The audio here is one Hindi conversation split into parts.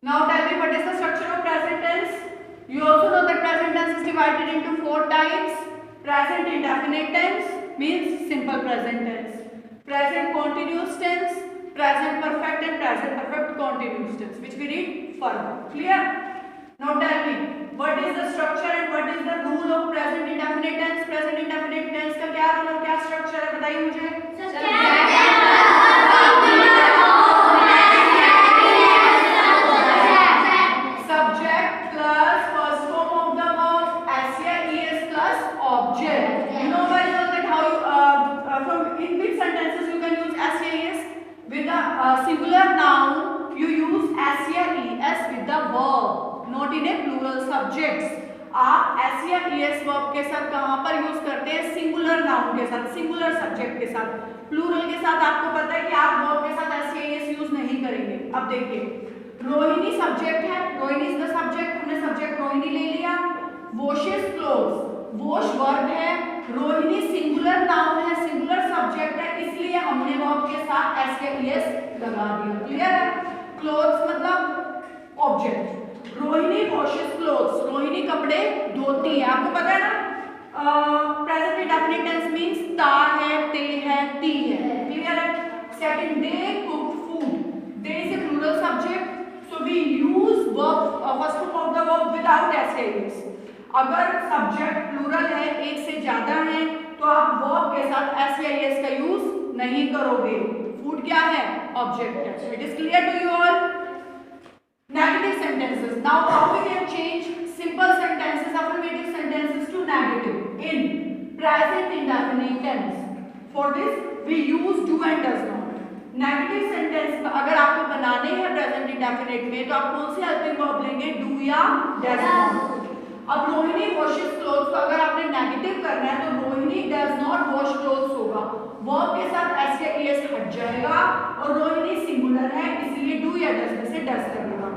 Now tell me what is the structure of present tense. You also know that present tense is divided into 4 types. Present indefinite tense means simple present tense. Present continuous tense, present perfect and present perfect continuous tense, which we read further. Clear? Now tell me what is the structure and what is the rule of present indefinite tense. Present indefinite tense का क्या रूल और क्या स्ट्रक्चर है बताइए मुझे. Singular noun you use s या es with the verb, not in a plural subjects. आप s या es verb के साथ कहाँ पर यूज करते हैं? सिंगुलर नाउन के साथ, सिंगुलर सब्जेक्ट के साथ. प्लूरल के साथ आपको पता है कि आप verb के साथ s या es यूज नहीं करेंगे. अब देखिए, रोहिणी सब्जेक्ट है, रोहिणी इज द सब्जेक्ट, हमने सब्जेक्ट रोहिणी ले लिया. वॉशेस क्लोथ्स, वॉश वर्ब है, रोहिणी सिंगुलर नाउन है, सिंगुलर सब्जेक्ट है, इसलिए हमने वर्ब के साथ s या es लगा दिया. क्लियर है? क्लोथ्स मतलब object. Rohini washes clothes, Rohini कपड़े धोती है. आपको पता है ना, प्रेजेंट इंडेफिनिट टेंस मींस ता है, ते है, ती है. क्लियर है? Second, they cook food. They is a plural subject, so we use verb first form of the verb without s या es. अगर सब्जेक्ट प्लूरल है, एक से ज्यादा है, तो आप वर्ब के साथ s या es का यूज नहीं करोगे. फूड क्या है? ऑब्जेक्ट है. It is clear to you all? Negative sentences. Now how we can change simple sentences, affirmative sentences to negative in present indefinite tense. For this we use do and does not. Negative sentence अगर आपको बनाने हैं प्रेजेंट इंडेफिनिट में, तो आप कौन से हेल्पिंग वर्ब लेंगे? डू या डज नॉट. अब रोहिणी वॉशेस क्लोथ्स को अगर आपने नेगेटिव करना है, तो Rohini does not wash clothes होगा. वर्ब के साथ s या es हट जाएगा, और रोहिणी सिंगुलर है, इसलिए डू या डज में से डज लगेगा.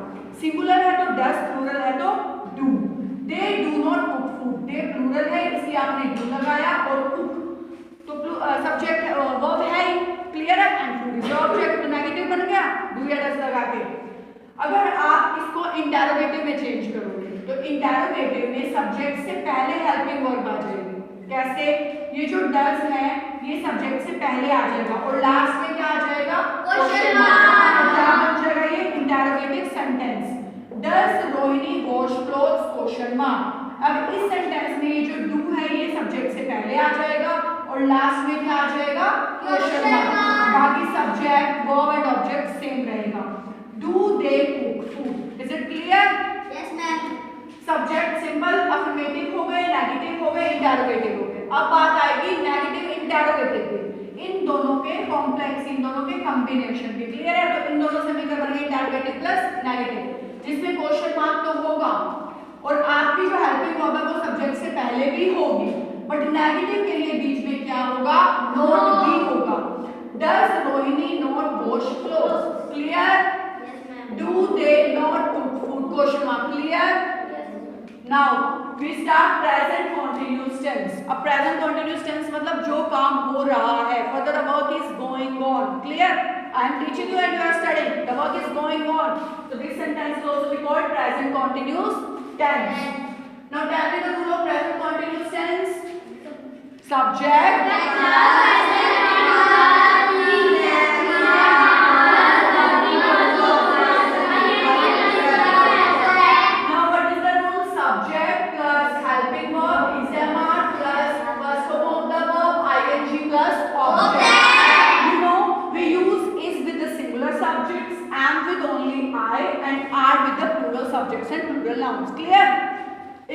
सिंगुलर है तो डज, प्लूरल है तो do. They do not cook food, they plural है इसलिए आपने डू लगाया, और कुक तो सब्जेक्ट वर्ब है ही. क्लियर है? एंड फूड इज ऑब्जेक्ट, तो नेगेटिव बन गया डू या डज लगा के. अगर आप इसको इंटेरोगेटिव में चेंज करोगे, तो इंटेरोगेटिव में सब्जेक्ट से पहले हेल्पिंग वर्ब आ जाएगी. कैसे? ये जो डज है ये सब्जेक्ट से पहले आ जाएगा, और लास्ट में क्या आ जाएगा? Question mark. क्या बन जाएगा ये? Interrogative sentence. Does Rohini wash clothes? Question mark. अब इस सेंटेंस में ये जो डू है ये सब्जेक्ट से पहले आ जाएगा, और लास्ट में क्या आ जाएगा? Question mark. बाकी subject verb and object same रहेगा. Do they cook food. Is it clear? Yes ma'am. Subject simple affirmative हो गए, नेगेटिव हो गए, इंटेरोगेटिव हो गए. अब बात आएगी नेगेटिव इंटेरोगेटिव की. इन दोनों के कॉम्प्लेक्स, इन दोनों के कॉम्बिनेशन की. क्लियर है? तो इन दोनों से मिलकर बनेगा इंटेरोगेटिव प्लस नेगेटिव, जिसमें क्वेश्चन मार्क तो होगा, और आपकी जो हेल्पिंग वर्ब है वो सब्जेक्ट से पहले भी होगी, बट नेगेटिव के लिए बीच में क्या होगा? नॉट भी होगा. Does Rohini not wash clothes? Clear? Do they not cook food? Question mark. Clear? Now we start present continuous tense. अब present continuous tense मतलब जो काम हो रहा है, further the work is going on. Clear? I am teaching you and you are studying. The work is going on. So this sentence is also be called present continuous tense. Now tell me the rule of present continuous tense. Subject. Subjects and plural nouns. Clear?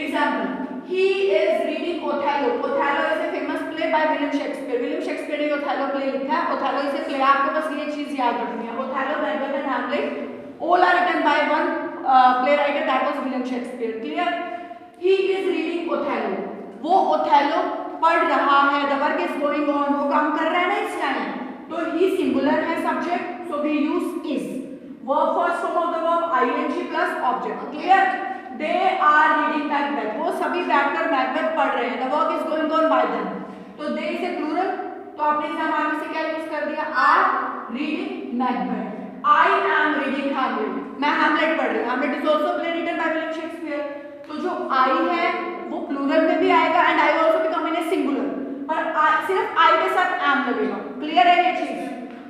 Example: He is reading Othello. Othello is a famous play by William Shakespeare. William Shakespeare ने Othello play लिखा है. Othello is a play. आपको बस ये चीज याद रखनी है. Othello, Macbeth and Hamlet all are written by one playwright, that was William Shakespeare. Clear? He is reading Othello. वो Othello पढ़ रहा है. The work is going on. वो काम कर रहा है ना इस टाइम. तो he singular है subject, so we use is. Verb first form of the verb ing plus object. Clear? They are reading Macbeth. वो सभी बैठकर Macbeth पढ़ रहे हैं. The work is going on by them. तो they से plural, तो आपने इसे हमारे से क्या यूज कर दिया? Are reading Macbeth. I am reading Hamlet. मैं Hamlet पढ़ रही हूँ. Hamlet is also a play written by William Shakespeare. तो जो I है वो प्लूरल में भी आएगा and I will also become in a singular, पर सिर्फ I के साथ am लगेगा. क्लियर है ये चीज?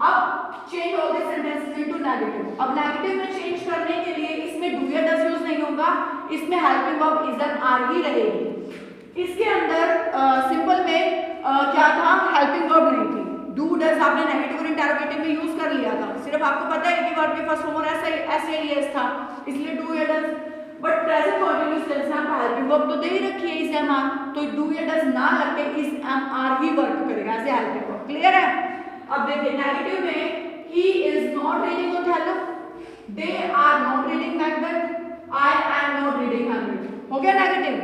अब change all this sentences into negative. अब नेगेटिव में चेंज करने के लिए इसमें डू या डज यूज नहीं होगा, इसमें helping verb is and are ही रहेगी. इसके अंदर सिंपल में क्या था, हेल्पिंग वर्ब नहीं थी. डू डज आपने नेगेटिव और इंटरोगेटिव में यूज कर लिया था. सिर्फ आपको पता है कि वर्ब के फर्स्ट फॉर्म और एस था, इसलिए डू या does. But present continuous tense में आपको हेल्पिंग वर्ब तो दे ही रखी है इज एम आर, तो डू या डज ना लग के इज एम आर ही वर्क करेगा as a helping verb. Clear है? अब देखिए नेगेटिव में he is not reading Othello, they are not reading Macbeth, I am not reading Hamlet. हो गया negative.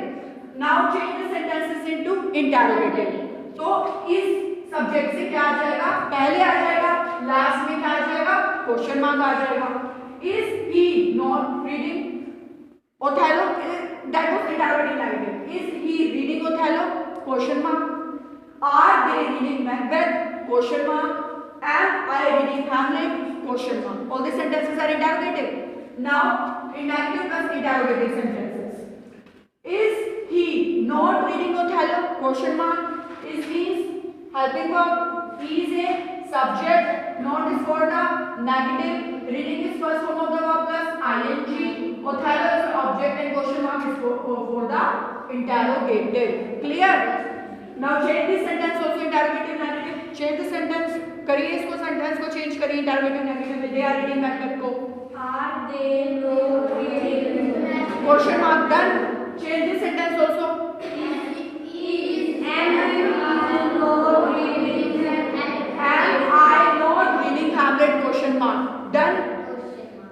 Now change the sentences into interrogative. तो इस सब्जेक्ट से क्या आ जाएगा, पहले आ जाएगा, लास्ट में क्या आ जाएगा, क्वेश्चन मार्क आ जाएगा. Is he not reading Othello? That was interrogative negative. Is he reading Othello? Question mark. Are they reading Macbeth? Question mark. Am I reading Hamlet? Question mark. All these sentences are interrogative. Now, negative plus interrogative sentences. Is he not reading Othello? Question mark. Is means helping verb. He is a subject. Not is for the negative. Reading is first form of the verb plus ing. Othello is an object and question mark is for the interrogative. Clear? Now change this sentence also interrogative negative. Change the sentence. करिए इसको, सेंटेंस को चेंज करिए इंटरोगेटिव नेगेटिव में. दे आर रीडिंग मैकबेथ को. Are they not reading. Question mark. Done. Change this sentence also.